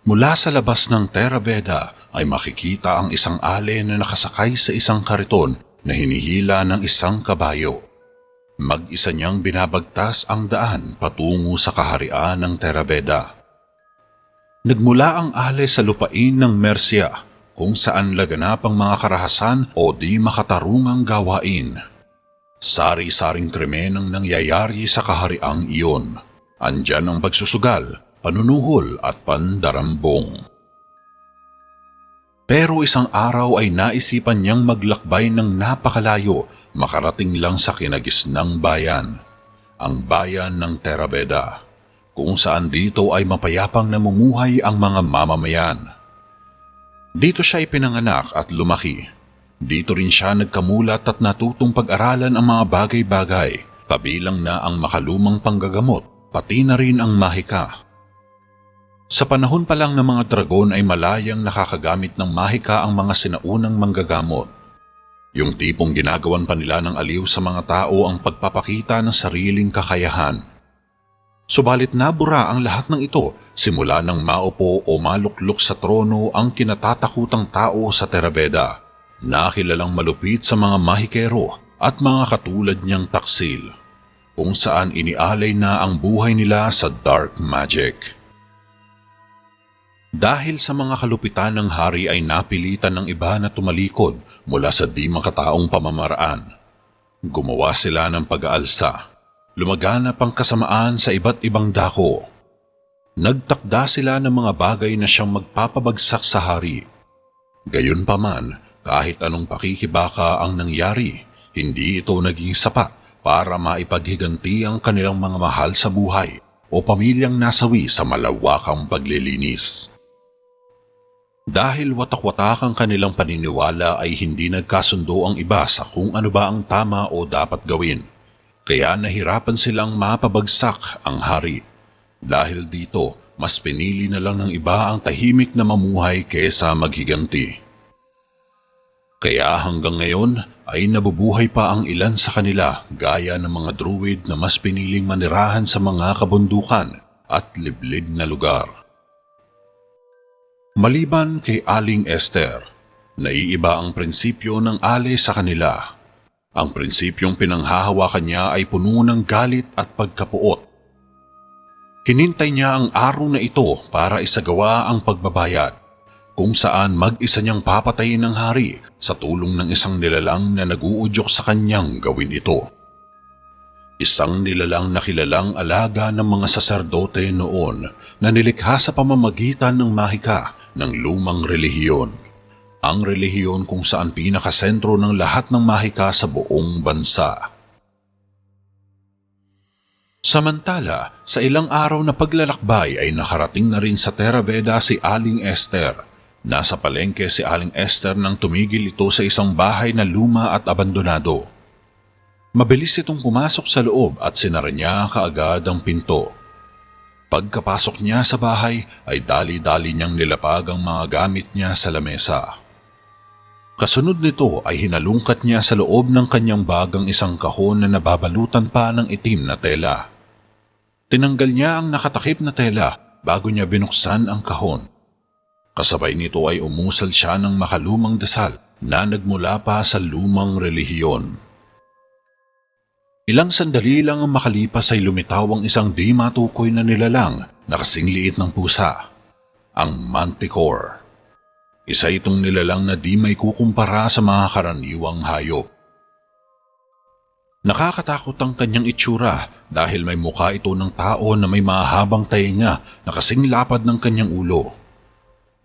Mula sa labas ng Theraveda ay makikita ang isang ale na nakasakay sa isang kariton na hinihila ng isang kabayo. Mag-isa niyang binabagtas ang daan patungo sa kaharian ng Theraveda. Nagmula ang ale sa lupain ng Mercia kung saan laganap ang mga karahasan o di makatarungang gawain. Sari-saring krimen ang nangyayari sa kahariang iyon. Andyan ang pagsusugal, panunuhol at pandarambong. Pero isang araw ay naisipan niyang maglakbay ng napakalayo makarating lang sa kinagisnang bayan, ang bayan ng Theraveda, kung saan dito ay mapayapang namumuhay ang mga mamamayan. Dito siya ipinanganak at lumaki. Dito rin siya nagkamulat at natutong pag-aralan ang mga bagay-bagay, kabilang na ang makalumang panggagamot, pati na rin ang mahika. Sa panahon pa lang ng mga dragon ay malayang nakakagamit ng mahika ang mga sinaunang manggagamot. Yung tipong ginagawan pa nila ng aliw sa mga tao ang pagpapakita ng sariling kakayahan. Subalit nabura ang lahat ng ito simula nang maupo o maluklok sa trono ang kinatatakutang tao sa Theraveda, na kilalang malupit sa mga mahikero at mga katulad niyang taksil, kung saan inialay na ang buhay nila sa dark magic. Dahil sa mga kalupitan ng hari ay napilitan ng iba na tumalikod mula sa di makataong pamamaraan. Gumawa sila ng pag-aalsa. Lumaganap ang kasamaan sa iba't ibang dako. Nagtakda sila ng mga bagay na siyang magpapabagsak sa hari. Gayunpaman, kahit anong pakikibaka ang nangyari, hindi ito naging sapat para maipaghiganti ang kanilang mga mahal sa buhay o pamilyang nasawi sa malawakang paglilinis. Dahil watak-watak ang kanilang paniniwala ay hindi nagkasundo ang iba sa kung ano ba ang tama o dapat gawin. Kaya nahirapan silang mapabagsak ang hari. Dahil dito, mas pinili na lang ng iba ang tahimik na mamuhay kaysa maghiganti. Kaya hanggang ngayon ay nabubuhay pa ang ilan sa kanila gaya ng mga druid na mas piniling manirahan sa mga kabundukan at liblib na lugar. Maliban kay Aling Esther, naiiba ang prinsipyo ng ale sa kanila. Ang prinsipyong pinanghahawakan niya ay puno ng galit at pagkapuot. Hinintay niya ang araw na ito para isagawa ang pagbabayad, kung saan mag-isa niyang papatayin ng hari sa tulong ng isang nilalang na naguudyok sa kanyang gawin ito. Isang nilalang na kilalang alaga ng mga saserdote noon na nilikha sa pamamagitan ng mahika ng lumang relihiyon. Ang relihiyon kung saan pinakasentro ng lahat ng mahika sa buong bansa. Samantala, sa ilang araw na paglalakbay ay nakarating na rin sa Theraveda si Aling Esther. Nasa palengke si Aling Esther nang tumigil ito sa isang bahay na luma at abandonado. Mabilis itong pumasok sa loob at sinara niya kaagad ang pinto. Pagkapasok niya sa bahay ay dali-dali niyang nilapag ang mga gamit niya sa lamesa. Kasunod nito ay hinalungkat niya sa loob ng kanyang bag ang isang kahon na nababalutan pa ng itim na tela. Tinanggal niya ang nakatakip na tela bago niya binuksan ang kahon. Kasabay nito ay umusal siya ng makalumang dasal na nagmula pa sa lumang relihiyon. Ilang sandali lang ang makalipas ay lumitaw ang isang di matukoy na nilalang na kasing liit ng pusa, ang Manticore. Isa itong nilalang na di may kukumpara sa mga karaniwang hayop. Nakakatakot ang kanyang itsura dahil may mukha ito ng tao na may mahabang tainga na kasing lapad ng kanyang ulo.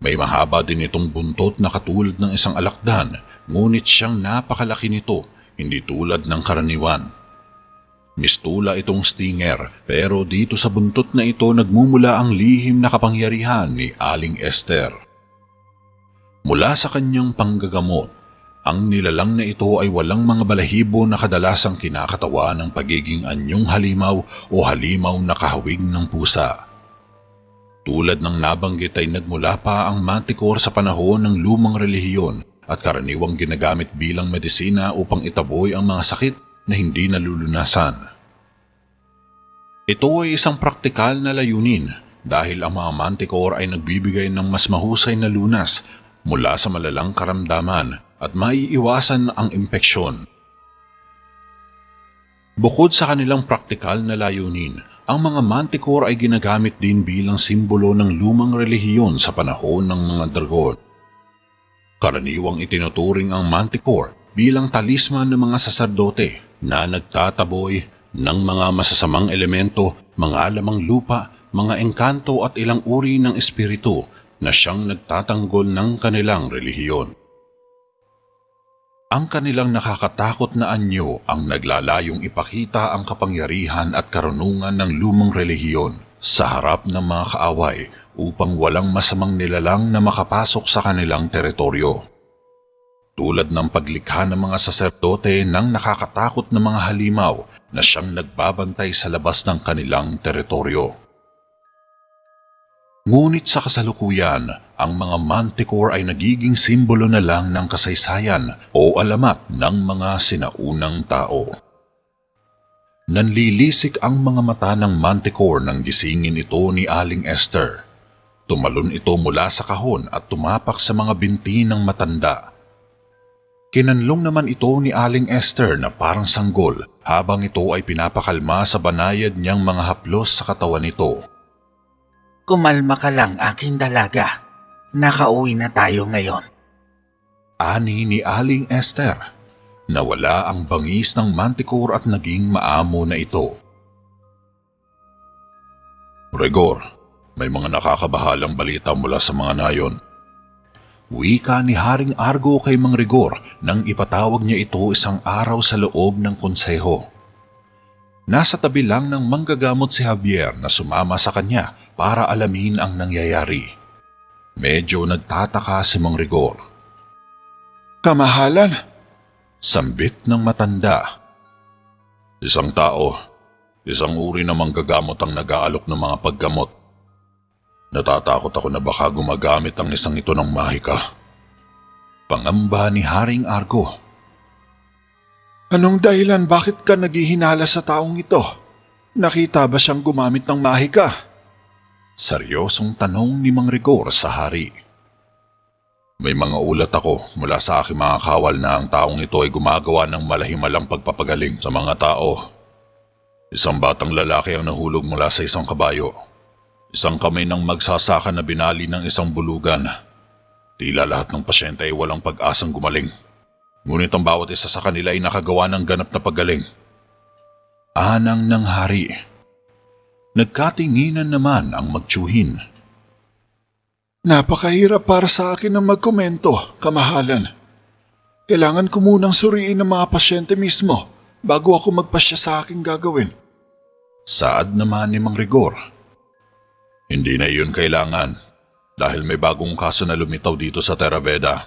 May mahaba din itong buntot na katulad ng isang alakdan, ngunit siyang napakalaki nito, hindi tulad ng karaniwan. Mistula itong stinger, pero dito sa buntot na ito nagmumula ang lihim na kapangyarihan ni Aling Esther. Mula sa kanyang panggagamot, ang nilalang na ito ay walang mga balahibo na kadalasang kinakatawa ng pagiging anyong halimaw o halimaw na kahawig ng pusa. Tulad ng nabanggit ay nagmula pa ang Manticore sa panahon ng lumang relihiyon at karaniwang ginagamit bilang medisina upang itaboy ang mga sakit na hindi nalulunasan. Ito ay isang praktikal na layunin, dahil ang mga Manticore ay nagbibigay ng mas mahusay na lunas mula sa malalang karamdaman at maiiwasan ang impeksyon. Bukod sa kanilang praktikal na layunin, ang mga Manticore ay ginagamit din bilang simbolo ng lumang relihiyon sa panahon ng mga dragon. Karaniwang itinuturing ang Manticore bilang talisman ng mga saserdote na nagtataboy ng mga masasamang elemento, mga alamang lupa, mga engkanto at ilang uri ng espiritu na siyang nagtatanggol ng kanilang relihiyon. Ang kanilang nakakatakot na anyo ang naglalayong ipakita ang kapangyarihan at karunungan ng lumang relihiyon sa harap ng mga kaaway upang walang masamang nilalang na makapasok sa kanilang teritoryo. Tulad ng paglikha ng mga saserdote ng nakakatakot na mga halimaw na siyang nagbabantay sa labas ng kanilang teritoryo. Ngunit sa kasalukuyan, ang mga Manticore ay nagiging simbolo na lang ng kasaysayan o alamat ng mga sinaunang tao. Nanlilisik ang mga mata ng Manticore nang gisingin ito ni Aling Esther. Tumalon ito mula sa kahon at tumapak sa mga binti ng matanda. Kinanlong naman ito ni Aling Esther na parang sanggol habang ito ay pinapakalma sa banayad niyang mga haplos sa katawan nito. Kumalma ka lang, aking dalaga. Nakauwi na tayo ngayon. Ani ni Aling Esther. Nawala ang bangis ng Manticore at naging maamo na ito. Rigor, may mga nakakabahalang balita mula sa mga nayon. Wika ni Haring Argo kay Mang Rigor nang ipatawag niya ito isang araw sa loob ng konseho. Nasa tabi lang ng manggagamot si Javier na sumama sa kanya para alamin ang nangyayari. Medyo nagtataka si Mang Rigor. Kamahalan? Sambit ng matanda. Isang tao, isang uri na manggagamot ang nag-aalok ng mga paggamot. Natatakot ako na baka gumagamit ang isang ito ng mahika. Pangamba ni Haring Argo. Anong dahilan bakit ka naghihinala sa taong ito? Nakita ba siyang gumamit ng mahika? Seryosong tanong ni Mang Rigor sa hari. May mga ulat ako mula sa aking mga kawal na ang taong ito ay gumagawa ng malahimalang pagpapagaling sa mga tao. Isang batang lalaki ang nahulog mula sa isang kabayo. Isang kamay ng magsasaka na binali ng isang bulugan. Tila lahat ng pasyente ay walang pag-asang gumaling. Ngunit ang bawat isa sa kanila ay nakagawa ng ganap na paggaling. Anang ng hari. Nagkatinginan naman ang magtsuhin. Napakahirap para sa akin na magkomento, kamahalan. Kailangan ko munang suriin ang mga pasyente mismo bago ako magpasya sa aking gagawin. Saad naman ni Mang Rigor. Hindi na iyon kailangan dahil may bagong kaso na lumitaw dito sa Terraveda.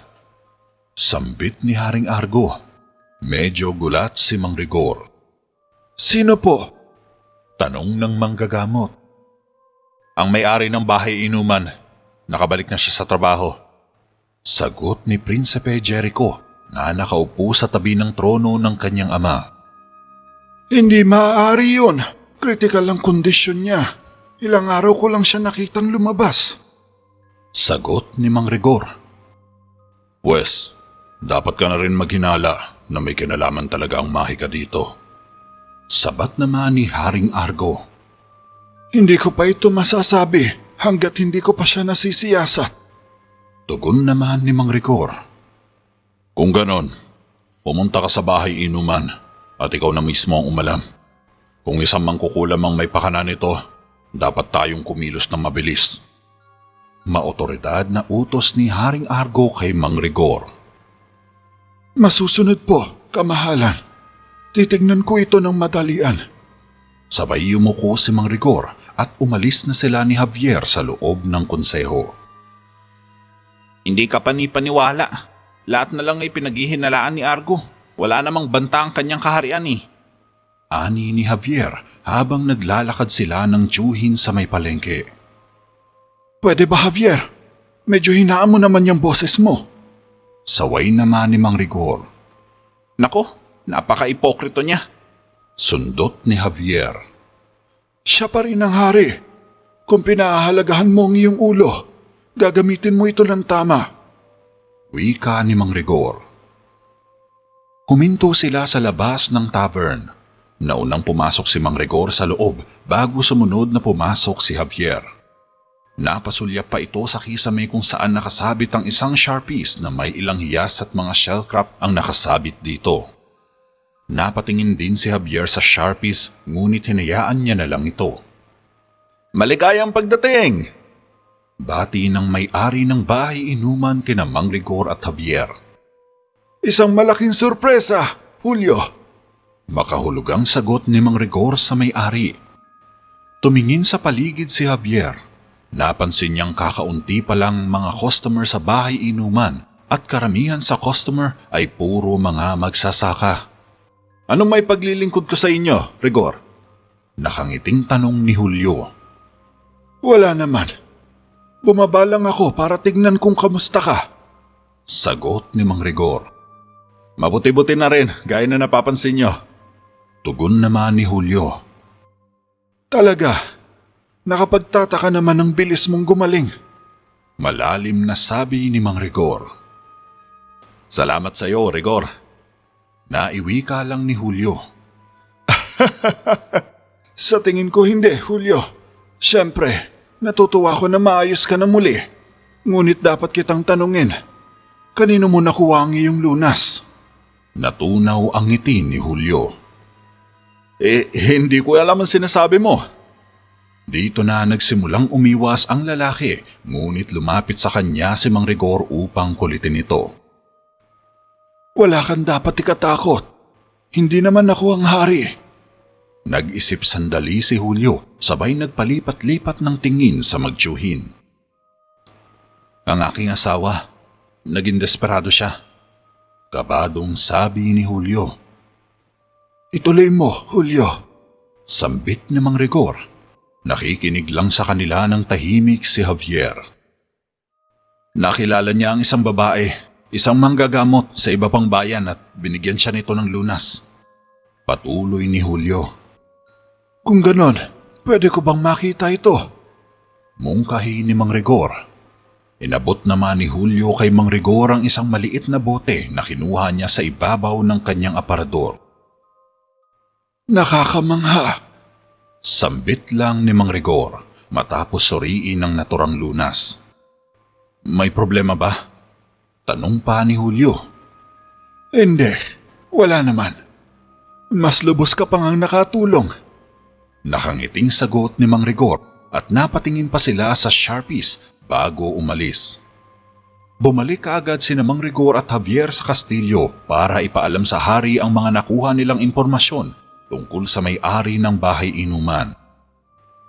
Sambit ni Haring Argo. Medyo gulat si Mang Rigor. Sino po? Tanong ng manggagamot. Ang may-ari ng bahay inuman. Nakabalik na siya sa trabaho. Sagot ni Prinsipe Jericho na nakaupo sa tabi ng trono ng kanyang ama. Hindi maaari yun. Critical ang kondisyon niya. Ilang araw ko lang siya nakitang lumabas. Sagot ni Mang Rigor. Pwes, dapat ka na rin maghinala na may kinalaman talaga ang mahika dito. Sabat naman ni Haring Argo. Hindi ko pa ito masasabi hanggat hindi ko pa siya nasisiyasat. Tugon naman ni Mang Rigor. Kung ganon, pumunta ka sa bahay inuman at ikaw na mismo ang umalam. Kung isang mangkukulam ang may pakana nito, dapat tayong kumilos ng mabilis. Maotoridad na utos ni Haring Argo kay Mang Rigor. Masusunod po, kamahalan. Titignan ko ito ng madalian. Sabay yumuko si Mang Rigor at umalis na sila ni Javier sa loob ng konseho. Hindi ka panipaniwala. Lahat na lang ay pinaghihinalaan ni Argo. Wala namang banta ang kanyang kaharian eh. Ani ni Javier habang naglalakad sila ng tiyuhin sa may palengke. Pwede ba, Javier? Medyo hinaan mo naman yung boses mo. Saway naman ni Mang Rigor. Nako, napaka-ipokrito niya. Sundot ni Javier. Siya pa rin ang hari. Kung pinahahalagahan mo ang iyong ulo, gagamitin mo ito ng tama. Wika ni Mang Rigor. Huminto sila sa labas ng tavern. Naunang pumasok si Mang Rigor sa loob bago sumunod na pumasok si Javier. Napasulyap pa ito sa kisame kung saan nakasabit ang isang sharpies na may ilang hiyas at mga shellcrop ang nakasabit dito. Napatingin din si Javier sa sharpies ngunit hinayaan niya na lang ito. Maligayang pagdating! Bati ng may-ari ng bahay inuman kina Mang Rigor at Javier. Isang malaking sorpresa, Julio. Makahulugang sagot ni Mang Rigor sa may-ari. Tumingin sa paligid si Javier. Napansin niyang kakaunti pa lang mga customer sa bahay inuman at karamihan sa customer ay puro mga magsasaka. Anong may paglilingkod ko sa inyo, Rigor? Nakangiting tanong ni Julio. Wala naman. Bumaba lang ako para tignan kung kamusta ka. Sagot ni Mang Rigor. Mabuti-buti na rin, gaya na napapansin niyo. Tugon naman ni Julio. Talaga, nakapagtataka naman ang bilis mong gumaling. Malalim na sabi ni Mang Rigor. Salamat sa iyo, Rigor. Naiwika lang ni Julio. Sa tingin ko hindi, Julio. Siyempre, natutuwa ko na maayos ka na muli. Ngunit dapat kitang tanungin, kanino mo nakuha ang iyong lunas? Natunaw ang ngiti ni Julio. Hindi ko alam ang sinasabi mo. Dito na nagsimulang umiwas ang lalaki, ngunit lumapit sa kanya si Mang Rigor upang kulitin ito. Wala kang dapat ikatakot. Hindi naman ako ang hari. Nag-isip sandali si Julio, sabay nagpalipat-lipat ng tingin sa magtiyuhin. Ang aking asawa, naging desperado siya. Kabadong sabi ni Julio. Ituloy mo, Julio. Sambit ni Mang Rigor. Nakikinig lang sa kanila ng tahimik si Javier. Nakilala niya ang isang babae, isang manggagamot sa iba pang bayan at binigyan siya nito ng lunas. Patuloy ni Julio. Kung ganon, pwede ko bang makita ito? Mungkahi ni Mang Rigor. Inabot naman ni Julio kay Mang Rigor ang isang maliit na bote na kinuha niya sa ibabaw ng kanyang aparador. Nakakamangha. Sambit lang ni Mang Rigor matapos suriin ang naturang lunas. May problema ba? Tanong pa ni Julio. Hindi, wala naman. Mas lubos ka pang ang nakatulong. Nakangiting sagot ni Mang Rigor at napatingin pa sila sa sharpies bago umalis. Bumalik kaagad sina Mang Rigor at Javier sa kastilyo para ipaalam sa hari ang mga nakuha nilang impormasyon tungkol sa may-ari ng bahay inuman.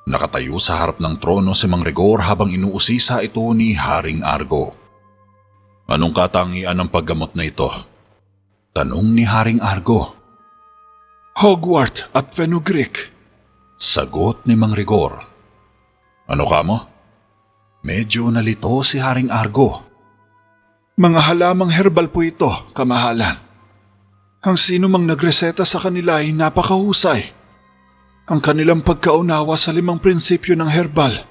Nakatayo sa harap ng trono si Mang Rigor habang inuusisa ito ni Haring Argo. Anong katangian ng paggamot na ito? Tanong ni Haring Argo. Hogwart at fenugreek. Sagot ni Mang Rigor. Ano ka mo? Medyo nalito si Haring Argo. Mga halamang herbal po ito, kamahalan. Ang sino mang nagreseta sa kanila ay napakahusay. Ang kanilang pagkaunawa sa 5 prinsipyo ng herbal.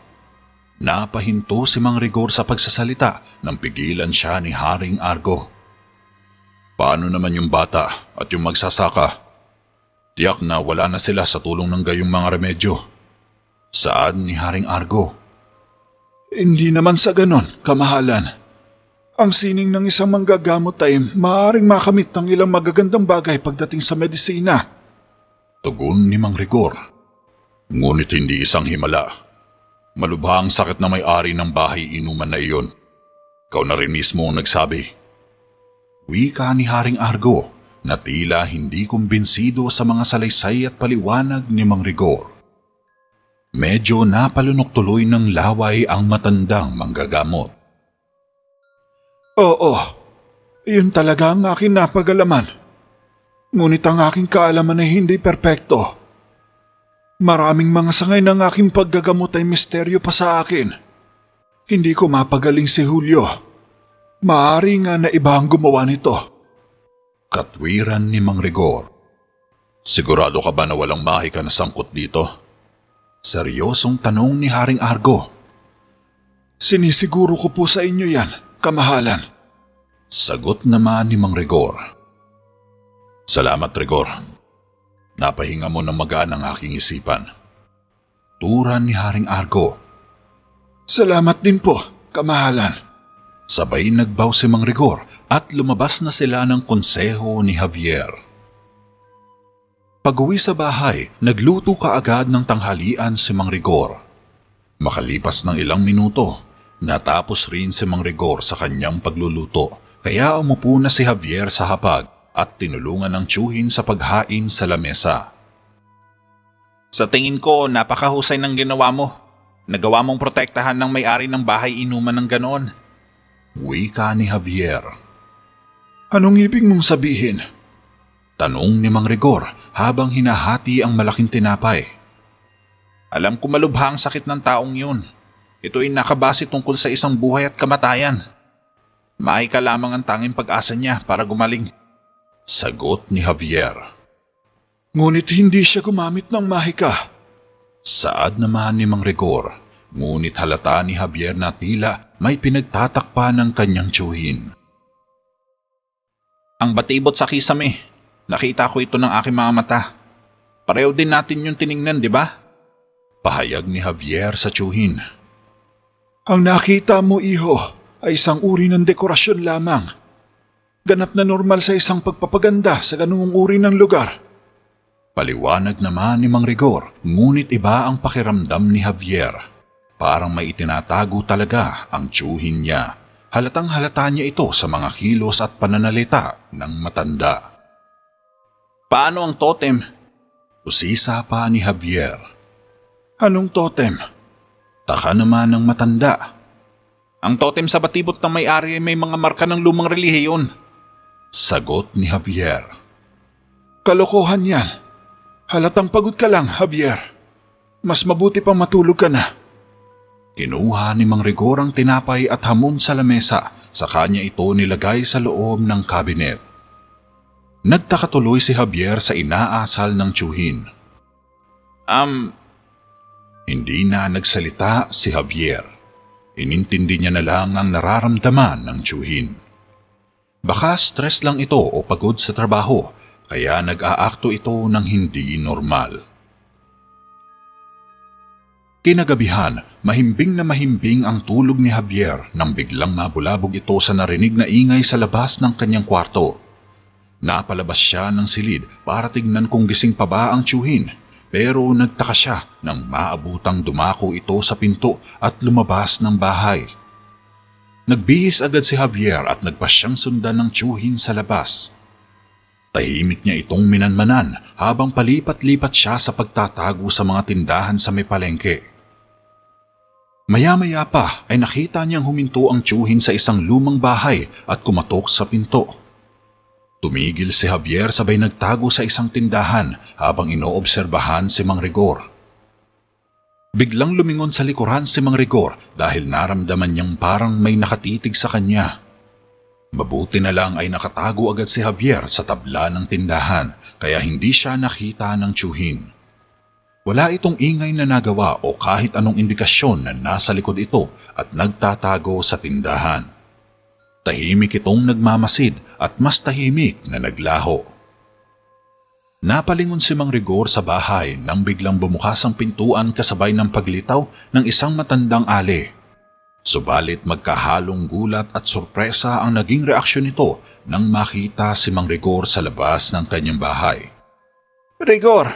Napahinto si Mang Rigor sa pagsasalita nang pigilan siya ni Haring Argo. Paano naman yung bata at yung magsasaka? Tiyak na wala na sila sa tulong ng gayong mga remedyo. Saan ni Haring Argo? Hindi naman sa ganon, kamahalan. Ang sining ng isang manggagamot ay maaaring makamit ng ilang magagandang bagay pagdating sa medisina. Tugon ni Mang Rigor. Ngunit hindi isang himala. Malubha ang sakit na may-ari ng bahay inuman na iyon. Ikaw na rin mismo ang nagsabi. Wika ni Haring Argo na tila hindi kumbinsido sa mga salaysay at paliwanag ni Mang Rigor. Medyo napalunok tuloy ng laway ang matandang manggagamot. Oo, iyon talaga ang aking napagalaman. Ngunit ang aking kaalaman ay hindi perpekto. Maraming mga sangay ng aking paggagamot ay misteryo pa sa akin. Hindi ko mapagaling si Julio. Maaari nga na iba ang gumawa nito. Katwiran ni Mang Rigor. Sigurado ka ba na walang mahika na sangkot dito? Seryosong tanong ni Haring Argo. Sinisiguro ko po sa inyo yan, kamahalan. Sagot naman ni Mang Rigor. Salamat, Rigor. Napahinga mo ng magaan ang aking isipan. Turan ni Haring Argo. Salamat din po, kamahalan. Sabay nagbaw si Mang Rigor at lumabas na sila ng konseho ni Javier. Pag-uwi sa bahay, nagluto kaagad ng tanghalian si Mang Rigor. Makalipas ng ilang minuto, natapos rin si Mang Rigor sa kanyang pagluluto, kaya umupo na si Javier sa hapag at tinulungan ng tiyuhin sa paghain sa lamesa. Sa tingin ko, napakahusay ng ginawa mo. Nagawa mong protektahan ng may-ari ng bahay inuman ng ganoon. Wika ni Javier. Anong ibig mong sabihin? Tanong ni Mang Rigor habang hinahati ang malaking tinapay. Alam ko malubha ang sakit ng taong yun. Ito ay nakabase tungkol sa isang buhay at kamatayan. Maay ka lamang ang tanging pag-asa niya para gumaling. Sagot ni Javier. Ngunit hindi siya gumamit ng mahika. Saad naman ni Mang Rigor, ngunit halata ni Javier na tila may pinagtatakpa ng kanyang tiyuhin. Ang batibot sa kisame. Nakita ko ito ng aking mga mata. Pareho din natin yung tiningnan, di ba? Pahayag ni Javier sa tiyuhin. Ang nakita mo, iho, ay isang uri ng dekorasyon lamang. Ganap na normal sa isang pagpapaganda sa ganung uri ng lugar. Paliwanag naman ni Mang Rigor, ngunit iba ang pakiramdam ni Javier. Parang may itinatago talaga ang tiyuhin niya. Halatang halata niya ito sa mga kilos at pananalita ng matanda. Paano ang totem? Usisa pa ni Javier. Anong totem? Taka naman ng matanda. Ang totem sa batibot ng may-ari ay may mga marka ng lumang relihiyon. Sagot ni Javier. Kalokohan yan. Halatang pagod ka lang, Javier. Mas mabuti pang matulog ka na. Kinuha ni Mang Rigor ang tinapay at hamon sa lamesa, sa kanya ito nilagay sa loob ng kabinet. Nagtaka tuloy si Javier sa inaasal ng tiyuhin. Hindi na nagsalita si Javier. Inintindi niya na lang ang nararamdaman ng tiyuhin. Baka stress lang ito o pagod sa trabaho, kaya nag-aakto ito ng hindi normal. Kinagabihan, mahimbing na mahimbing ang tulog ni Javier nang biglang mabulabog ito sa narinig na ingay sa labas ng kanyang kwarto. Napalabas siya ng silid para tignan kung gising pa ba ang tiyuhin, pero nagtaka siya nang maabutang dumako ito sa pinto at lumabas ng bahay. Nagbihis agad si Javier at nagpasyang sundan ng tiyuhin sa labas. Tahimik niya itong minanmanan habang palipat-lipat siya sa pagtatago sa mga tindahan sa may palengke. Maya-maya pa ay nakita niyang huminto ang tiyuhin sa isang lumang bahay at kumatok sa pinto. Tumigil si Javier sabay nagtago sa isang tindahan habang inoobserbahan si Mang Rigor. Biglang lumingon sa likuran si Mang Rigor dahil naramdaman niyang parang may nakatitig sa kanya. Mabuti na lang ay nakatago agad si Javier sa tabla ng tindahan kaya hindi siya nakita ng tiyuhin. Wala itong ingay na nagawa o kahit anong indikasyon na nasa likod ito at nagtatago sa tindahan. Tahimik itong nagmamasid at mas tahimik na naglaho. Napalingon si Mang Rigor sa bahay nang biglang bumukas ang pintuan kasabay ng paglitaw ng isang matandang ali. Subalit magkahalong gulat at sorpresa ang naging reaksyon nito nang makita si Mang Rigor sa labas ng kanyang bahay. Rigor!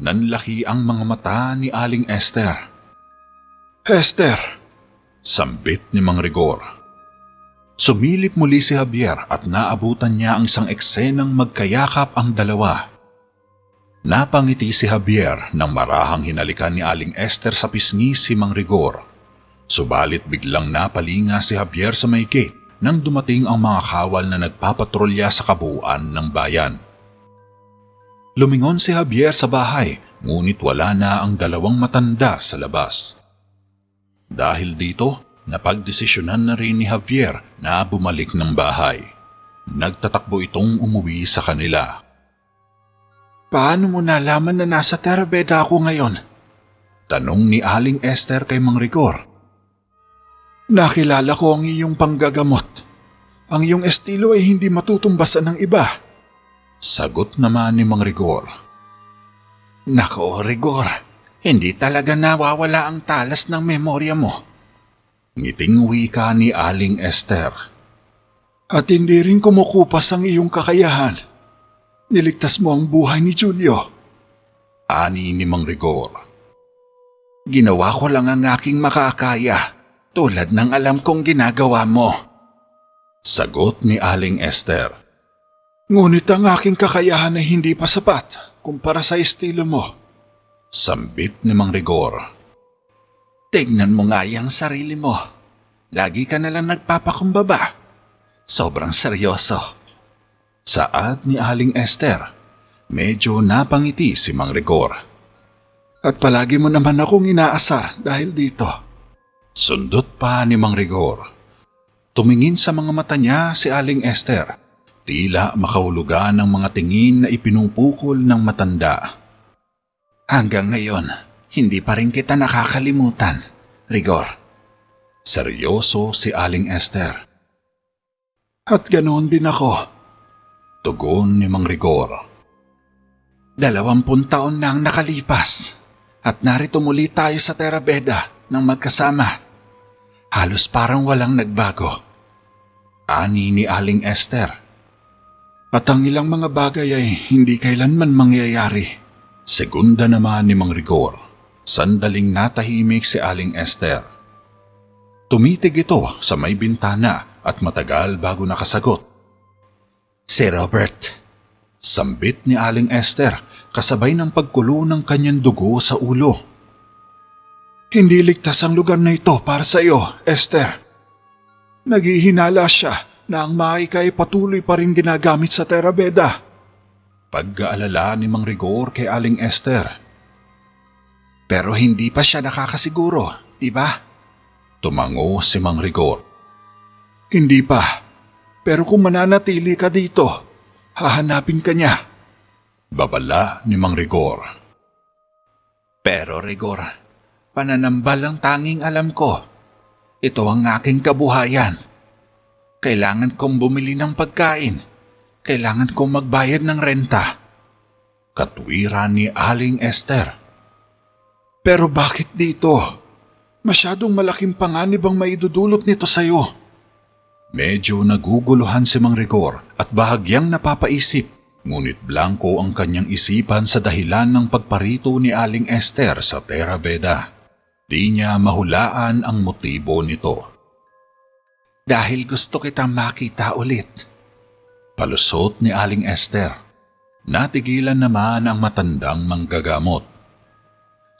Nanlaki ang mga mata ni Aling Esther. Esther! Sambit ni Mang Rigor. Sumilip muli si Javier at naabutan niya ang isang eksenang magkayakap ang dalawa. Napangiti si Javier nang marahang hinalikan ni Aling Esther sa pisngi si Mang Rigor. Subalit biglang napalinga si Javier sa may gate nang dumating ang mga kawal na nagpapatrolya sa kabuuan ng bayan. Lumingon si Javier sa bahay, ngunit wala na ang dalawang matanda sa labas. Dahil dito, napagdesisyonan na rin ni Javier na bumalik ng bahay. Nagtatakbo itong umuwi sa kanila. Paano mo nalaman na nasa Terabeda ako ngayon? Tanong ni Aling Esther kay Mang Rigor. Nakilala ko ang iyong panggagamot. Ang iyong estilo ay hindi matutumbasan ng iba. Sagot naman ni Mang Rigor. Nako, Rigor, hindi talaga nawawala ang talas ng memorya mo. Ngiting wika ni Aling Esther. At hindi rin kumukupas ang iyong kakayahan. Niligtas mo ang buhay ni Julio. Ani ni Mang Rigor. Ginawa ko lang ang aking makakaya, tulad ng alam kong ginagawa mo. Sagot ni Aling Esther. Ngunit ang aking kakayahan ay hindi pa sapat kumpara sa estilo mo. Sambit ni Mang Rigor. Tignan mo nga yung sarili mo. Lagi ka nalang nagpapakumbaba. Sobrang seryoso. Saad ni Aling Esther. Medyo napangiti si Mang Rigor. At palagi mo naman akong inaasar dahil dito. Sundot pa ni Mang Rigor. Tumingin sa mga mata niya si Aling Esther. Tila makahulugan ng mga tingin na ipinupukol ng matanda. Hanggang ngayon, hindi pa rin kita nakakalimutan, Rigor. Seryoso si Aling Esther. At ganoon din ako. Tugon ni Mang Rigor. 20 taon na ang nakalipas at narito muli tayo sa Terabeda ng magkasama. Halos parang walang nagbago. Ani ni Aling Esther. At ang ilang mga bagay ay hindi kailanman mangyayari. Segunda naman ni Mang Rigor. Sandaling natahimik si Aling Esther. Tumitig ito sa may bintana at matagal bago nakasagot. Si Robert. Sambit ni Aling Esther kasabay ng pagkulo ng kanyang dugo sa ulo. Hindi ligtas ang lugar na ito para sa iyo, Esther. Naghihinala siya na ang Maika ay patuloy pa rin ginagamit sa Terabeda. Pag-aalala ni Mang Rigor kay Aling Esther. Pero hindi pa siya nakakasiguro, di ba? Tumango si Mang Rigor. Hindi pa. Pero kung mananatili ka dito, hahanapin ka niya. Babala ni Mang Rigor. Pero Rigor, pananambal ang tanging alam ko. Ito ang aking kabuhayan. Kailangan kong bumili ng pagkain. Kailangan kong magbayad ng renta. Katwiran ni Aling Esther. Pero bakit dito? Masyadong malaking panganib ang maidudulot nito sa'yo. Medyo naguguluhan si Mang Rigor at bahagyang napapaisip. Ngunit blanko ang kanyang isipan sa dahilan ng pagparito ni Aling Esther sa Terabeda. Di niya mahulaan ang motibo nito. Dahil gusto kitang makita ulit. Palusot ni Aling Esther. Natigilan naman ang matandang manggagamot.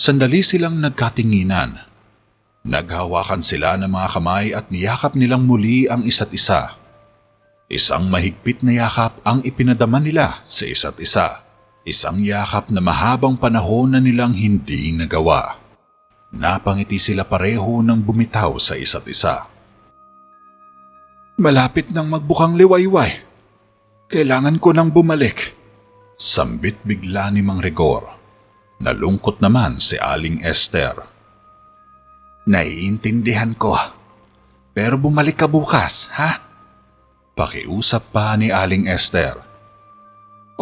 Sandali silang nagkatinginan. Naghawakan sila ng mga kamay at niyakap nilang muli ang isa't isa. Isang mahigpit na yakap ang ipinadama nila sa isa't isa. Isang yakap na mahabang panahon na nilang hindi nagawa. Napangiti sila pareho nang bumitaw sa isa't isa. Malapit nang magbukang liwayway. Kailangan ko nang bumalik. Sambit bigla ni Mang Rigor. Nalungkot naman si Aling Esther. Naiintindihan ko. Pero bumalik ka bukas, ha? Pakiusap pa ni Aling Esther.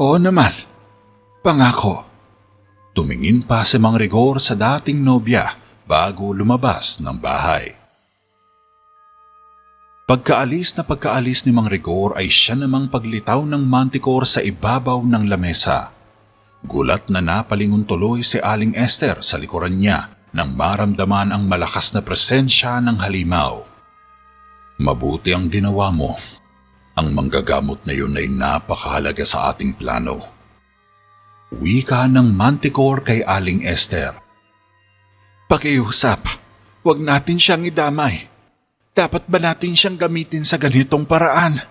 Oo naman. Pangako. Tumingin pa si Mang Rigor sa dating nobya bago lumabas ng bahay. Pagkaalis ni Mang Rigor ay siya namang paglitaw ng mantikor sa ibabaw ng lamesa. Gulat na napalingon tuloy si Aling Esther sa likuran niya nang maramdaman ang malakas na presensya ng halimaw. Mabuti ang ginawa mo. Ang manggagamot na yun ay napakahalaga sa ating plano. Wika ng mantikor kay Aling Esther. Pakiusap, huwag natin siyang idamay. Dapat ba natin siyang gamitin sa ganitong paraan?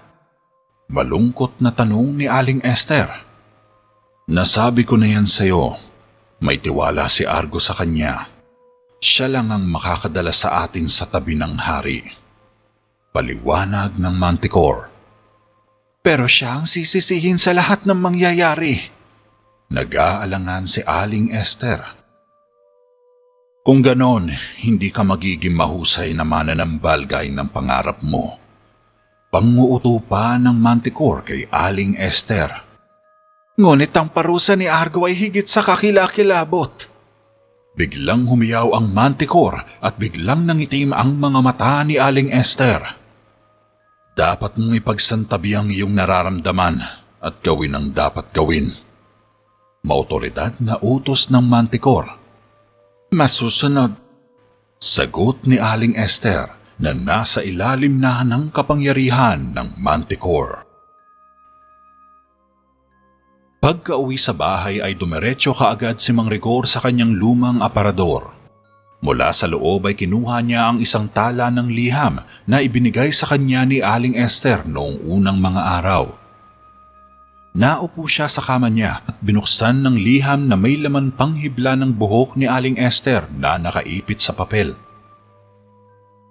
Malungkot na tanong ni Aling Esther. Nasabi ko na yan sa'yo. May tiwala si Argo sa kanya. Siya lang ang makakadala sa atin sa tabi ng hari. Paliwanag ng mantikor. Pero siya ang sisisihin sa lahat ng mangyayari. Nag-aalangan si Aling Esther. Kung ganon, hindi ka magiging mahusay na mananambal gaya ng pangarap mo. Panguuto pa ng Manticore kay Aling Esther. Ngunit ang parusa ni Argo ay higit sa kakilakilabot. Biglang humiyaw ang Manticore at biglang nangitim ang mga mata ni Aling Esther. Dapat mong ipagsantabi ang iyong nararamdaman at gawin ang dapat gawin. Maotoridad na utos ng Manticore. Masusunod. Sagot ni Aling Esther na nasa ilalim na ng kapangyarihan ng Manticore. Pagka-uwi sa bahay ay dumiretso kaagad si Mang Rigor sa kanyang lumang aparador. Mula sa loob ay kinuha niya ang isang tala ng liham na ibinigay sa kanya ni Aling Esther noong unang mga araw. Naupo siya sa kama niya at binuksan ng liham na may laman pang hibla ng buhok ni Aling Esther na nakaipit sa papel.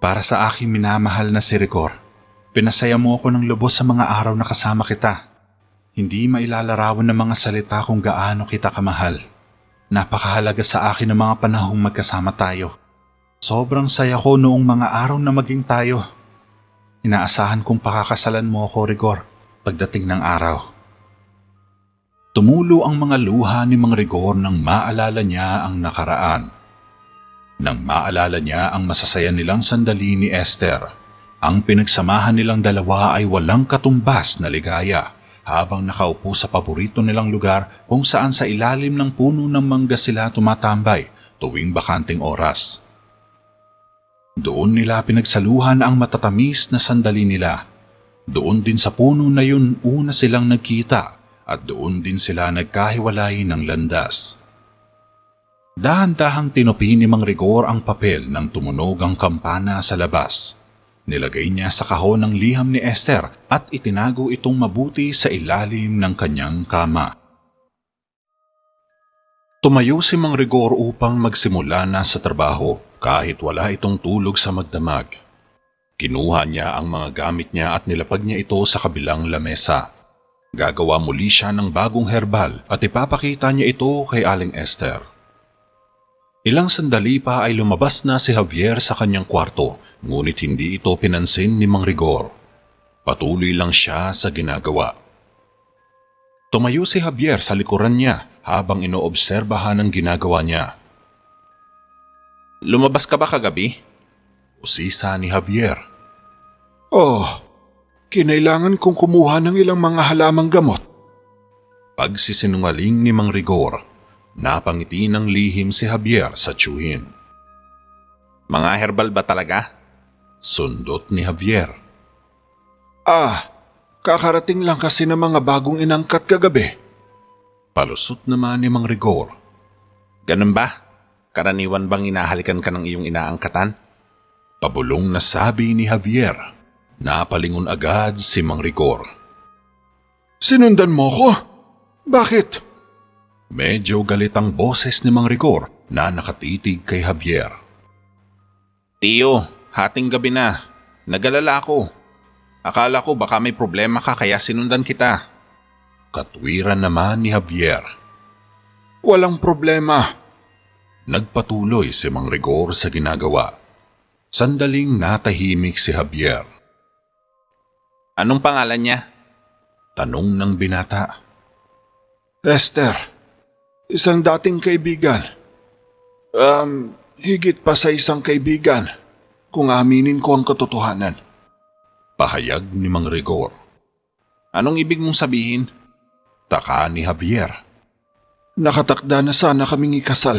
Para sa aking minamahal na si Rigor, pinasaya mo ako ng lubos sa mga araw na kasama kita. Hindi mailalarawan ng mga salita kung gaano kita kamahal. Napakahalaga sa akin ng mga panahong magkasama tayo. Sobrang saya ko noong mga araw na maging tayo. Inaasahan kong pakakasalan mo ako, Rigor, pagdating ng araw. Tumulo ang mga luha ni Mang Rigor nang maalala niya ang nakaraan. Nang maalala niya ang masasaya nilang sandali ni Esther, ang pinagsamahan nilang dalawa ay walang katumbas na ligaya habang nakaupo sa paborito nilang lugar kung saan sa ilalim ng puno ng mangga sila tumatambay tuwing bakanting oras. Doon nila pinagsaluhan ang matatamis na sandali nila. Doon din sa puno na yun una silang nagkita. At doon din sila nagkahiwalay ng landas. Dahan-dahang tinupi ni Mang Rigor ang papel nang tumunog ang kampana sa labas. Nilagay niya sa kahon ng liham ni Esther at itinago itong mabuti sa ilalim ng kanyang kama. Tumayo si Mang Rigor upang magsimula na sa trabaho kahit wala itong tulog sa magdamag. Kinuha niya ang mga gamit niya at nilapag niya ito sa kabilang lamesa. Gagawa muli siya ng bagong herbal at ipapakita niya ito kay Aling Esther. Ilang sandali pa ay lumabas na si Javier sa kanyang kwarto, ngunit hindi ito pinansin ni Mang Rigor. Patuloy lang siya sa ginagawa. Tumayo si Javier sa likuran niya habang inoobserbahan ang ginagawa niya. Lumabas ka ba kagabi? Usisa ni Javier. Oh, kinailangan kong kumuha ng ilang mga halamang gamot. Pagsisinungaling ni Mang Rigor, napangiti ng lihim si Javier sa tiyuhin. Mga herbal ba talaga? Sundot ni Javier. Kakarating lang kasi ng mga bagong inangkat kagabi. Palusot naman ni Mang Rigor. Ganun ba? Karaniwan bang inahalikan ka ng iyong inaangkatan? Pabulong na sabi ni Javier. Napalingon agad si Mang Rigor. Sinundan mo ko? Bakit? Medyo galit ang boses ni Mang Rigor na nakatitig kay Javier. Tiyo, hating gabi na. Nagalala ako. Akala ko baka may problema ka kaya sinundan kita. Katwiran naman ni Javier. Walang problema. Nagpatuloy si Mang Rigor sa ginagawa. Sandaling natahimik si Javier. Anong pangalan niya? Tanong ng binata. Esther, isang dating kaibigan. Higit pa sa isang kaibigan, kung aminin ko ang katotohanan. Pahayag ni Mang Rigor. Anong ibig mong sabihin? Taka ni Javier. Nakatakda na sana kaming ikasal.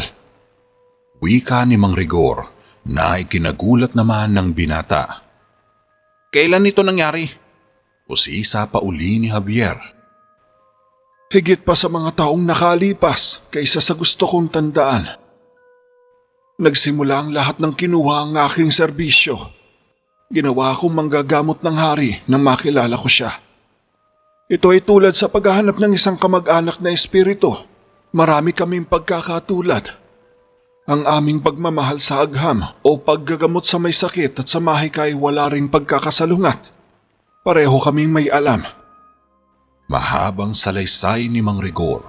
Wika ni Mang Rigor na ikinagulat naman ng binata. Kailan ito nangyari? Usisa pa uli ni Javier. Higit pa sa mga taong nakalipas kaysa sa gusto kong tandaan. Nagsimula ang lahat ng kinuha ang aking serbisyo. Ginawa akong manggagamot ng hari nang makilala ko siya. Ito ay tulad sa paghahanap ng isang kamag-anak na espiritu. Marami kaming pagkakatulad. Ang aming pagmamahal sa agham o paggagamot sa may sakit at sa mahika ay wala ring pagkakasalungat. Pareho kaming may alam. Mahabang salaysay ni Mang Rigor.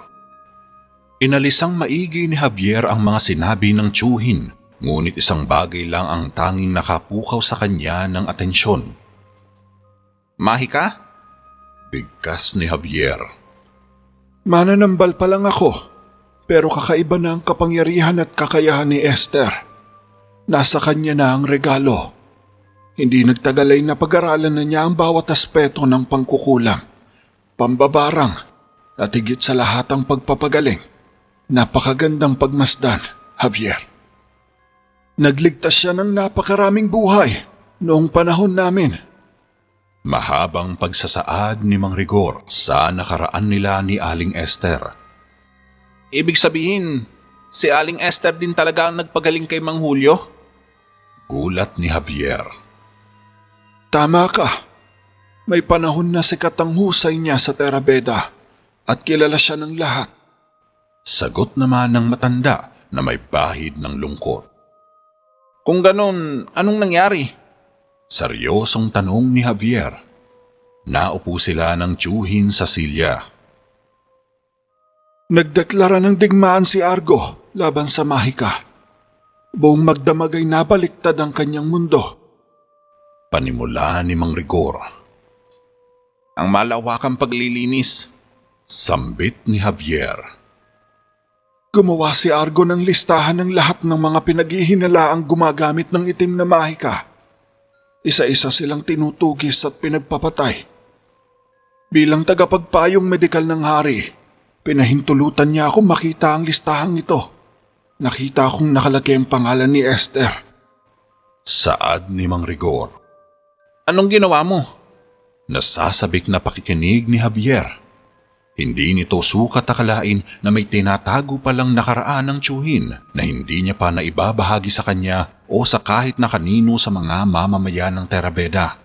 Inalisang maigi ni Javier ang mga sinabi ng tiyuhin, Ngunit isang bagay lang ang tanging nakapukaw sa kanya ng atensyon. Mahi ka? Bigkas ni Javier. Mananambal pa lang ako, pero kakaiba na ang kapangyarihan at kakayahan ni Esther. Nasa kanya na ang regalo. Hindi nagtagal ay napag-aralan na niya ang bawat aspeto ng pangkukulang, pambabarang, at higit sa lahat ang pagpapagaling. Napakagandang pagmasdan, Javier. Nagligtas siya ng napakaraming buhay noong panahon namin. Mahabang pagsasaad ni Mang Rigor sa nakaraan nila ni Aling Esther. Ibig sabihin, si Aling Esther din talaga ang nagpagaling kay Mang Julio? Gulat ni Javier. Tama ka. May panahon na sikat ang husay niya sa Terabeda at kilala siya ng lahat. Sagot naman ng matanda na may bahid ng lungkot. Kung ganun, anong nangyari? Seryosong tanong ni Javier. Naupo sila ng tiyuhin sa silya. Nagdeklara ng digmaan si Argo laban sa Mahika. Buong magdamag ay nabaliktad ang kanyang mundo. Panimula ni Mang Rigor. Ang malawakang paglilinis. Sambit ni Javier. Gumawa si Argo ng listahan ng lahat ng mga pinaghihinalaang gumagamit ng itim na Mahika. Isa-isa silang tinutugis at pinagpapatay. Bilang tagapagpayong medikal ng hari, pinahintulutan niya akong makita ang listahang ito. Nakita akong nakalagay ang pangalan ni Esther. Saad ni Mang Rigor. Anong ginawa mo? Nasasabik na pakikinig ni Javier. Hindi nito sukat akalain na may tinatago palang nakaraan ng tiyuhin na hindi niya pa naibabahagi sa kanya o sa kahit na kanino sa mga mamamayan ng Terabeda.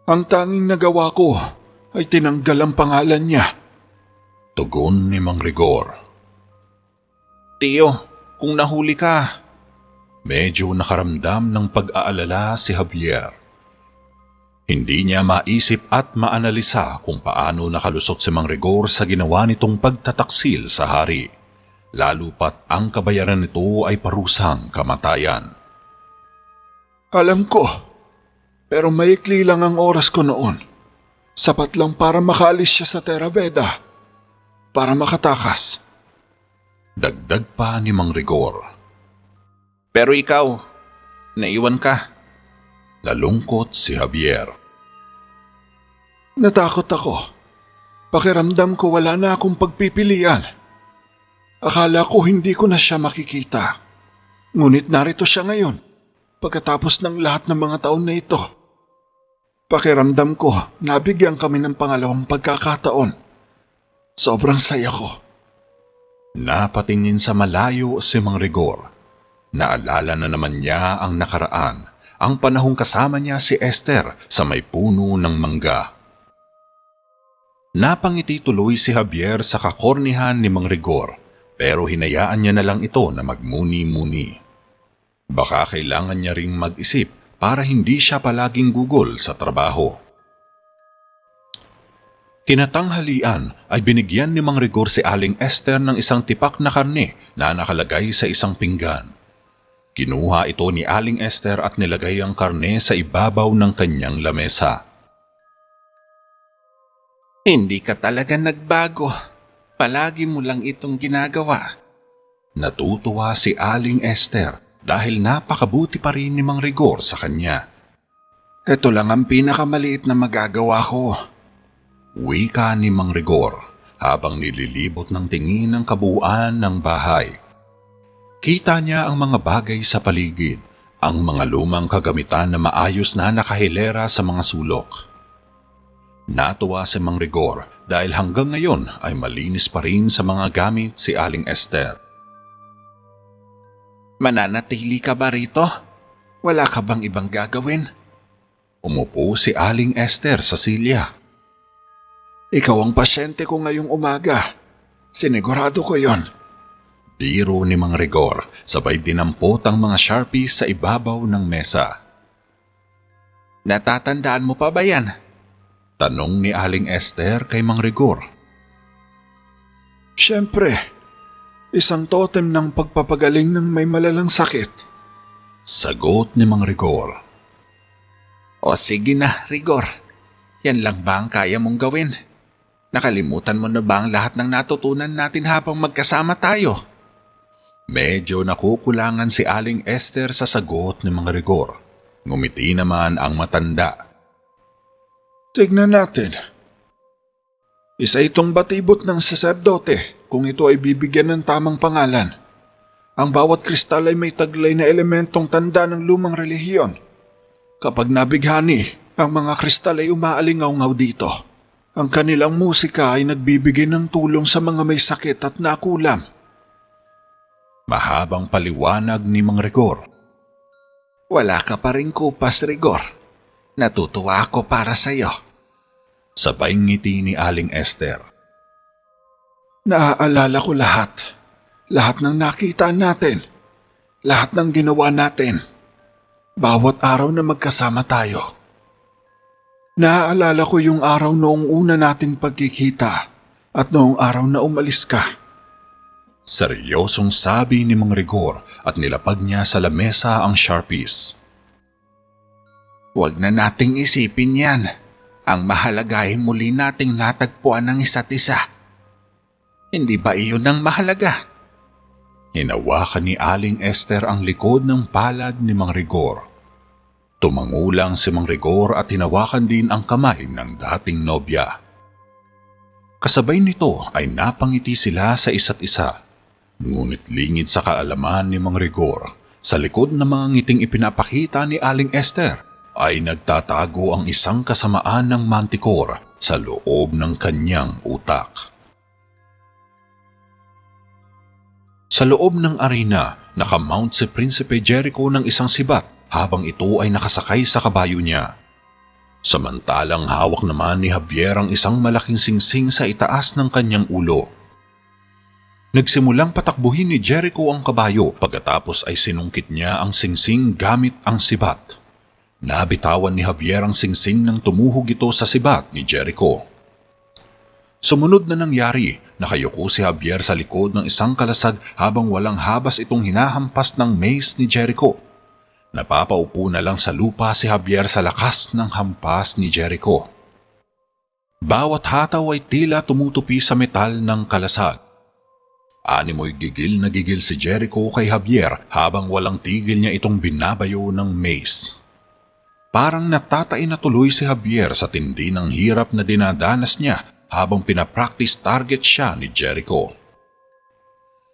Ang tanging nagawa ko ay tinanggal ang pangalan niya. Tugon ni Mang Rigor. Tiyo, kung nahuli ka. Medyo nakaramdam ng pag-aalala si Javier. Hindi niya maisip at maanalisa kung paano nakalusot si Mang Rigor sa ginawa nitong pagtataksil sa hari, lalo pat ang kabayaran nito ay parusang kamatayan. Alam ko, pero maikli lang ang oras ko noon. Sapat lang para makaalis siya sa Terabeda, para makatakas. Dagdag pa ni Mang Rigor. Pero ikaw, naiwan ka. Nalungkot si Javier. Natakot ako. Pakiramdam ko wala na akong pagpipilian. Akala ko hindi ko na siya makikita. Ngunit narito siya ngayon, pagkatapos ng lahat ng mga taon na ito. Pakiramdam ko, nabigyan kami ng pangalawang pagkakataon. Sobrang saya ko. Napatingin sa malayo si Mang Rigor. Naalala na naman niya ang nakaraan, ang panahong kasama niya si Esther sa may puno ng mangga. Napangiti tuloy si Javier sa kakornihan ni Mang Rigor, pero hinayaan niya na lang ito na magmuni-muni. Baka kailangan niya ring mag-isip para hindi siya palaging gugol sa trabaho. Kinatanghalian ay binigyan ni Mang Rigor si Aling Esther ng isang tipak na karne na nakalagay sa isang pinggan. Kinuha ito ni Aling Esther at nilagay ang karne sa ibabaw ng kanyang lamesa. Hindi ka talaga nagbago. Palagi mo lang itong ginagawa. Natutuwa si Aling Esther dahil napakabuti pa rin ni Mang Rigor sa kanya. Ito lang ang pinakamaliit na magagawa ko. Wika ni Mang Rigor habang nililibot ng tingin ang kabuuan ng bahay. Kita niya ang mga bagay sa paligid, ang mga lumang kagamitan na maayos na nakahilera sa mga sulok. Natuwa si Mang Rigor dahil hanggang ngayon ay malinis pa rin sa mga gamit si Aling Esther. Mananatili ka ba rito? Wala ka bang ibang gagawin? Umupo si Aling Esther sa silya. Ikaw ang pasyente ko ngayong umaga. Sinigurado ko yon. Biro ni Mang Rigor sabay dinampot ang mga Sharpies sa ibabaw ng mesa. Natatandaan mo pa ba yan? Tanong ni Aling Esther kay Mang Rigor. Siyempre, Isang totem ng pagpapagaling ng may malalang sakit. Sagot ni Mang Rigor. O sige na, Rigor. Yan lang ba ang kaya mong gawin? Nakalimutan mo na ba ang lahat ng natutunan natin habang magkasama tayo? Medyo nakukulangan si Aling Esther sa sagot ni Mang Rigor. Ngumiti naman ang matanda. Tignan natin. Isa itong batibot ng saserdote kung ito ay bibigyan ng tamang pangalan. Ang bawat kristal ay may taglay na elementong tanda ng lumang relihiyon. Kapag nabighani, ang mga kristal ay umaalingaw-ngaw dito. Ang kanilang musika ay nagbibigay ng tulong sa mga may sakit at nakulam. Mahabang paliwanag ni Mang Rigor. Wala ka pa rin kupas, Rigor. Natutuwa ako para sa'yo. Sabay ngiti ni Aling Esther. Naaalala ko lahat. Lahat ng nakita natin. Lahat ng ginawa natin. Bawat araw na magkasama tayo. Naaalala ko yung araw noong una nating pagkikita at noong araw na umalis ka. Seryosong sabi ni Mang Rigor at nilapag niya sa lamesa ang Sharpies. Huwag na nating isipin yan. Ang mahalaga ay muli nating natagpuan ng isa't isa. Hindi ba iyon ang mahalaga? Hinawakan ni Aling Esther ang likod ng palad ni Mang Rigor. Tumangulang si Mang Rigor at hinawakan din ang kamay ng dating nobya. Kasabay nito ay napangiti sila sa isa't isa. Ngunit lingid sa kaalaman ni Mang Rigor, sa likod ng mga ngiting ipinapakita ni Aling Esther, ay nagtatago ang isang kasamaan ng Manticore sa loob ng kanyang utak. Sa loob ng arena, nakamount si Prinsipe Jericho ng isang sibat habang ito ay nakasakay sa kabayo niya. Samantalang hawak naman ni Javier ang isang malaking singsing sa itaas ng kanyang ulo. Nagsimulang patakbuhin ni Jericho ang kabayo pagkatapos ay sinungkit niya ang singsing gamit ang sibat. Nabitawan ni Javier ang singsing nang tumuhog ito sa sibat ni Jericho. Sumunod na nangyari, nakayuko si Javier sa likod ng isang kalasag habang walang habas itong hinahampas ng mace ni Jericho. Napapaupo na lang sa lupa si Javier sa lakas ng hampas ni Jericho. Bawat hataw ay tila tumutupi sa metal ng kalasag. Animoy gigil na gigil si Jericho kay Javier habang walang tigil niya itong binabayo ng mace. Parang natatain na tuloy si Javier sa tindi ng hirap na dinadanas niya habang pinapractice target siya ni Jericho.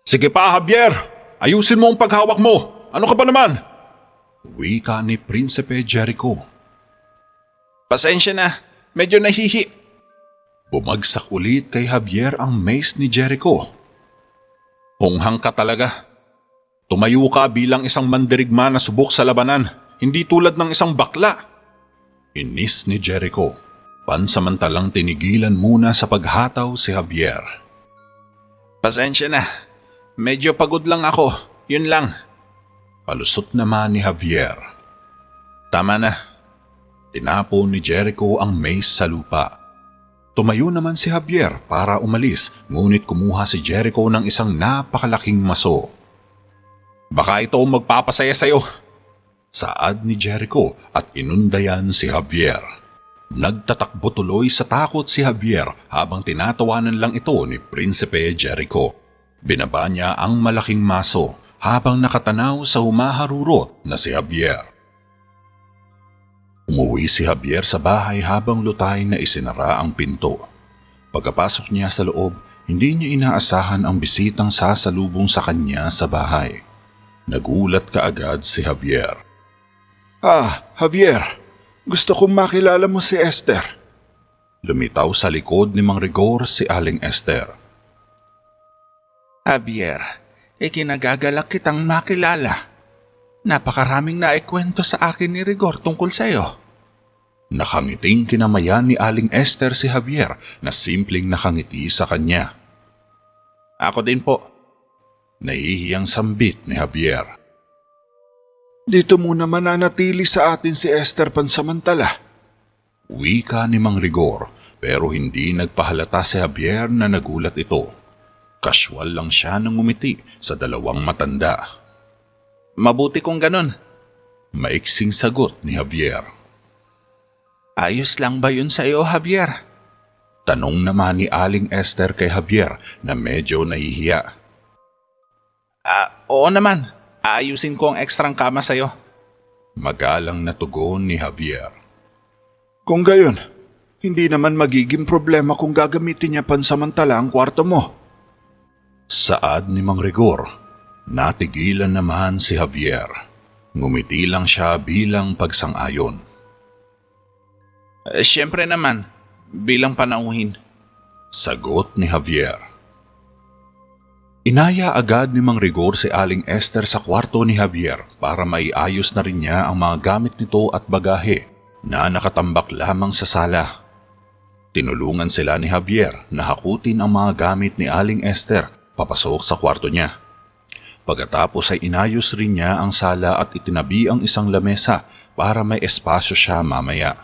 Sige pa, Javier! Ayusin mo ang paghawak mo! Ano ka ba naman? Wika ni Prinsipe Jericho. Pasensya na, medyo nahihi. Bumagsak ulit kay Javier ang mace ni Jericho. Hunghang ka talaga. Tumayo ka bilang isang mandirigma na subok sa labanan, hindi tulad ng isang bakla. Inis ni Jericho. Pansamantalang tinigilan muna sa paghataw si Javier. Pasensya na, medyo pagod lang ako, yun lang. Palusot naman ni Javier. Tama na. Tinapon ni Jericho ang mace sa lupa. Tumayo naman si Javier para umalis, ngunit kumuha si Jericho ng isang napakalaking maso. Baka ito ang magpapasaya sa'yo. Saad ni Jericho at inundayan si Javier. Nagtatakbo tuloy sa takot si Javier habang tinatawanan lang ito ni Prinsipe Jericho. Binaba niya ang malaking maso habang nakatanaw sa humaharurot na si Javier. Umuwi si Javier sa bahay habang lutay na isinara ang pinto. Pagkapasok niya sa loob, hindi niya inaasahan ang bisitang sasalubong sa kanya sa bahay. Nagulat kaagad si Javier. Javier, gusto kong makilala mo si Esther. Lumitaw sa likod ni Mang Rigor si Aling Esther. Javier, ikinagagalak kitang makilala. Napakaraming naikwento sa akin ni Rigor tungkol sa'yo. Nakangiting kinamayan ni Aling Esther si Javier na simpleng nakangiti sa kanya. Ako din po. Nahihiyang sambit ni Javier. Dito muna mananatili sa atin si Esther pansamantala. Wika ni Mang Rigor pero hindi nagpahalata si Javier na nagulat ito. Kasywal lang siya nang ngumiti sa dalawang matanda. Mabuti kung ganun. Maiksing sagot ni Javier. Ayos lang ba yun sa iyo, Javier? Tanong naman ni Aling Esther kay Javier na medyo nahihiya. Oo naman. Aayusin ko ang ekstrang kama sa'yo. Magalang na tugon ni Javier. Kung gayon, hindi naman magiging problema kung gagamitin niya pansamantala ang kwarto mo. Saad ni Mang Rigor, natigilan naman si Javier. Ngumiti lang siya bilang pagsang-ayon. Siyempre naman, bilang panauhin. Sagot ni Javier. Inaya agad ni Mang Rigor si Aling Esther sa kwarto ni Javier para maiayos na rin niya ang mga gamit nito at bagahe na nakatambak lamang sa sala. Tinulungan sila ni Javier na hakutin ang mga gamit ni Aling Esther papasok sa kwarto niya. Pagkatapos ay inayos rin niya ang sala at itinabi ang isang lamesa para may espasyo siya mamaya.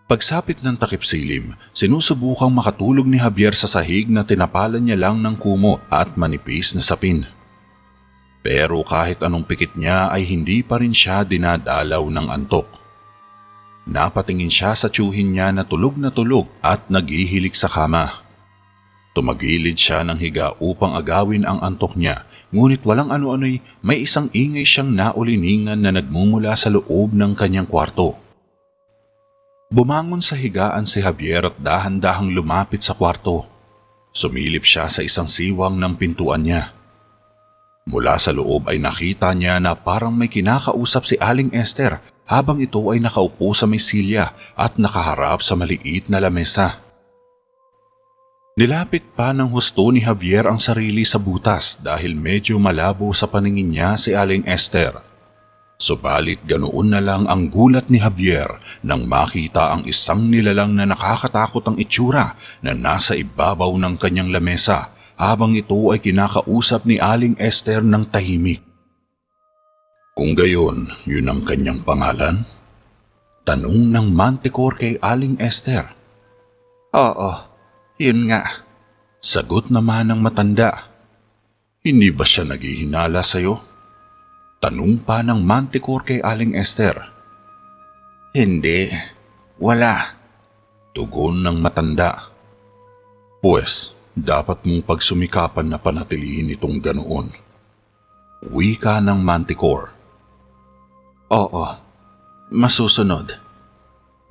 Pagsapit ng takip-silim, sinusubukang makatulog ni Javier sa sahig na tinapalan niya lang ng kumot at manipis na sapin. Pero kahit anong pikit niya ay hindi pa rin siya dinadalaw ng antok. Napatingin siya sa tiyuhin niya na tulog at naghihilik sa kama. Tumagilid siya ng higa upang agawin ang antok niya, ngunit walang ano-ano'y may isang ingay siyang nauliningan na nagmumula sa loob ng kanyang kwarto. Bumangon sa higaan si Javier at dahan-dahang lumapit sa kwarto. Sumilip siya sa isang siwang ng pintuan niya. Mula sa loob ay nakita niya na parang may kinakausap si Aling Esther habang ito ay nakaupo sa may silya at nakaharap sa maliit na lamesa. Nilapit pa ng husto ni Javier ang sarili sa butas dahil medyo malabo sa paningin niya si Aling Esther. Subalit ganoon na lang ang gulat ni Javier nang makita ang isang nilalang na nakakatakot ang itsura na nasa ibabaw ng kanyang lamesa habang ito ay kinakausap ni Aling Esther ng tahimik. Kung gayon, yun ang kanyang pangalan? Tanong ng Manticore kay Aling Esther. Oo, yun nga. Sagot naman ng matanda. Hindi ba siya naghihinala sa'yo? Tanong pa ng Manticore kay Aling Esther. Hindi, wala. Tugon ng matanda. Pues, dapat mong pagsumikapan na panatilihin itong ganoon. Wika ng Manticore. Oo, masusunod.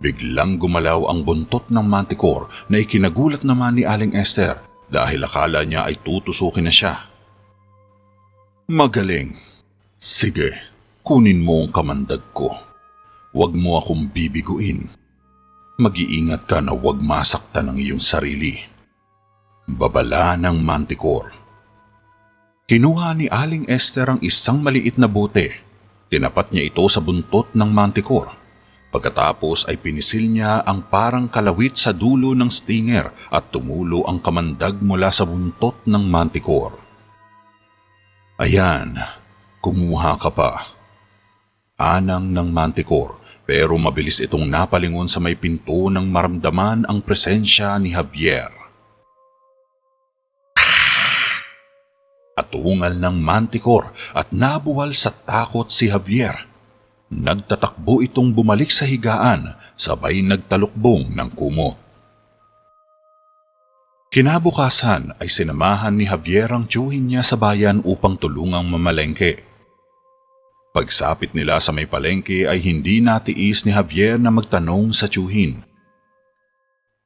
Biglang gumalaw ang buntot ng Manticore na ikinagulat naman ni Aling Esther dahil akala niya ay tutusukin na siya. Magaling. Sige, kunin mo ang kamandag ko. Huwag mo akong bibiguin. Mag-iingat ka na huwag masaktan ang iyong sarili. Babala ng Manticore. Kinuha ni Aling Esther ang isang maliit na bote. Tinapat niya ito sa buntot ng Manticore. Pagkatapos ay pinisil niya ang parang kalawit sa dulo ng stinger at tumulo ang kamandag mula sa buntot ng Manticore. Ayan, kumuha ka pa. Anang ng Manticore, pero mabilis itong napalingon sa may pinto nang maramdaman ang presensya ni Javier. Atungal ng Manticore at nabuwal sa takot si Javier. Nagtatakbo itong bumalik sa higaan, sabay nagtalukbong ng kumot. Kinabukasan ay sinamahan ni Javier ang tiyuhin niya sa bayan upang tulungang mamalengke. Pagsapit nila sa may palengke ay hindi natiis ni Javier na magtanong sa tiyuhin.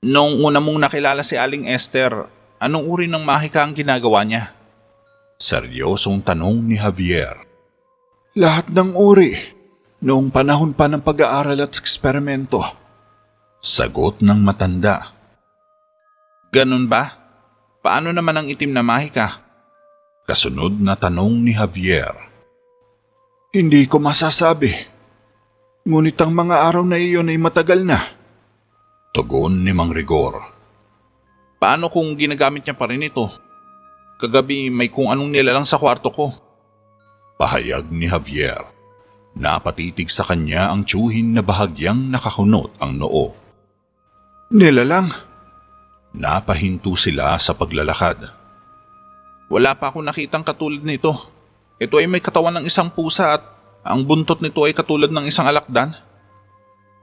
Noong una mong nakilala si Aling Esther, anong uri ng mahika ang ginagawa niya? Seryosong tanong ni Javier. Lahat ng uri, noong panahon pa ng pag-aaral at eksperimento. Sagot ng matanda. Ganun ba? Paano naman ang itim na mahika? Kasunod na tanong ni Javier. Hindi ko masasabi. Ngunit ang mga araw na iyon ay matagal na. Tugon ni Mang Rigor. Paano kung ginagamit niya pa rin ito? Kagabi may kung anong nilalang sa kwarto ko. Pahayag ni Javier. Napatitig sa kanya ang tiyuhin na bahagyang nakakunot ang noo. Nilalang? Napahinto sila sa paglalakad. Wala pa ako nakitang katulad nito. Ito ay may katawan ng isang pusa at ang buntot nito ay katulad ng isang alakdan.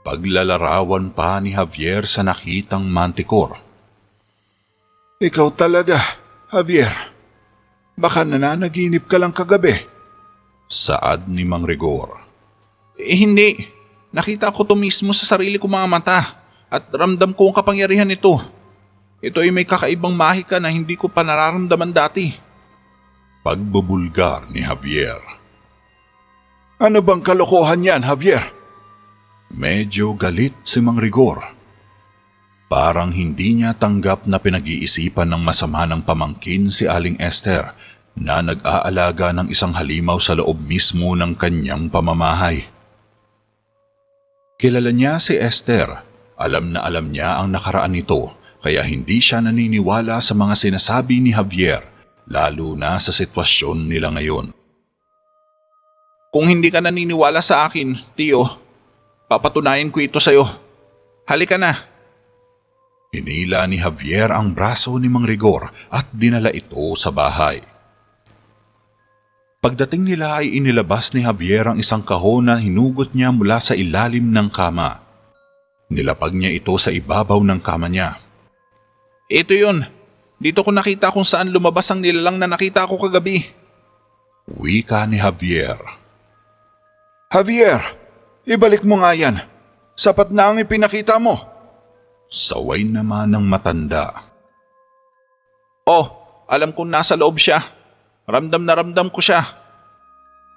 Paglalarawan pa ni Javier sa nakitang manticore. Ikaw talaga, Javier. Baka nananaginip ka lang kagabi. Saad ni Mang Rigor. Hindi. Nakita ko to mismo sa sarili kong mga mata at ramdam ko ang kapangyarihan nito. Ito ay may kakaibang mahika na hindi ko pa nararamdaman dati. Pagbubulgar ni Javier. Ano bang kalokohan yan, Javier? Medyo galit si Mang Rigor. Parang hindi niya tanggap na pinag-iisipan ng masama ng pamangkin si Aling Esther na nag-aalaga ng isang halimaw sa loob mismo ng kanyang pamamahay. Kilala niya si Esther. Alam na alam niya ang nakaraan nito, kaya hindi siya naniniwala sa mga sinasabi ni Javier, lalo na sa sitwasyon nila ngayon. Kung hindi ka naniniwala sa akin, Tio, papatunayan ko ito sa'yo. Halika na. Hinila ni Javier ang braso ni Mang Rigor at dinala ito sa bahay. Pagdating nila ay inilabas ni Javier ang isang kahon na hinugot niya mula sa ilalim ng kama. Nilapag niya ito sa ibabaw ng kama niya. Ito yun. Dito ko nakita kung saan lumabas ang nilalang na nakita ko kagabi. Wika ni Javier. Javier, ibalik mo nga yan. Sapat na ang ipinakita mo. Saway naman ng matanda. Oh, alam kong nasa loob siya. Ramdam na ramdam ko siya.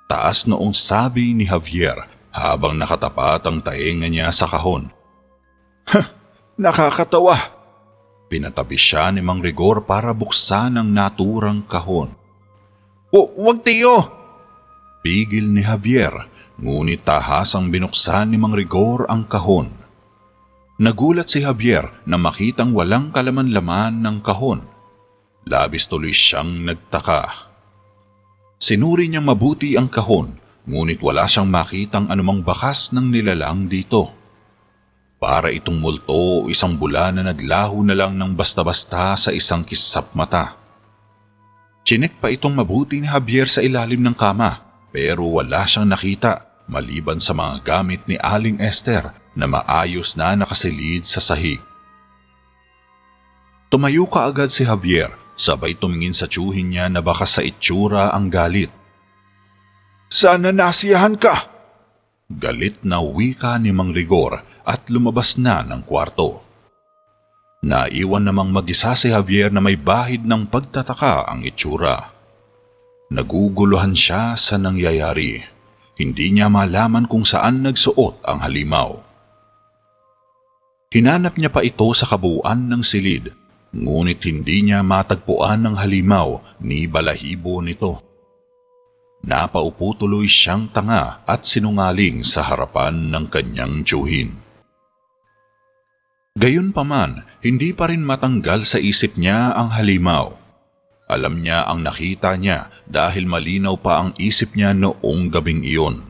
Taas noong sabi ni Javier habang nakatapat ang tainga niya sa kahon. Nakakatawa. Pinatabi siya ni Mang Rigor para buksan ang naturang kahon. Wag, Tio! Pigil ni Javier, ngunit tahasang binuksan ni Mang Rigor ang kahon. Nagulat si Javier na makitang walang kalaman-laman ng kahon. Labis tuloy siyang nagtaka. Sinuri niyang mabuti ang kahon, ngunit wala siyang makitang anumang bakas ng nilalang dito. Para itong multo o isang bula na naglaho na lang ng basta-basta sa isang kisap mata. Chinek pa itong mabuti ni Javier sa ilalim ng kama, pero wala siyang nakita maliban sa mga gamit ni Aling Esther na maayos na nakasilid sa sahig. Tumayo kaagad si Javier, sabay tumingin sa tiyuhin niya na baka sa itsura ang galit. Sana nasiyahan ka. Galit na wika ni Mang Rigor at lumabas na ng kwarto. Naiwan namang mag-isa si Javier na may bahid ng pagtataka ang itsura. Naguguluhan siya sa nangyayari. Hindi niya malaman kung saan nagsuot ang halimaw. Hinanap niya pa ito sa kabuuan ng silid, ngunit hindi niya matagpuan ang halimaw ni balahibo nito. Napaupo tuloy siyang tanga at sinungaling sa harapan ng kanyang tiyuhin. Gayunpaman, hindi pa rin matanggal sa isip niya ang halimaw. Alam niya ang nakita niya dahil malinaw pa ang isip niya noong gabing iyon.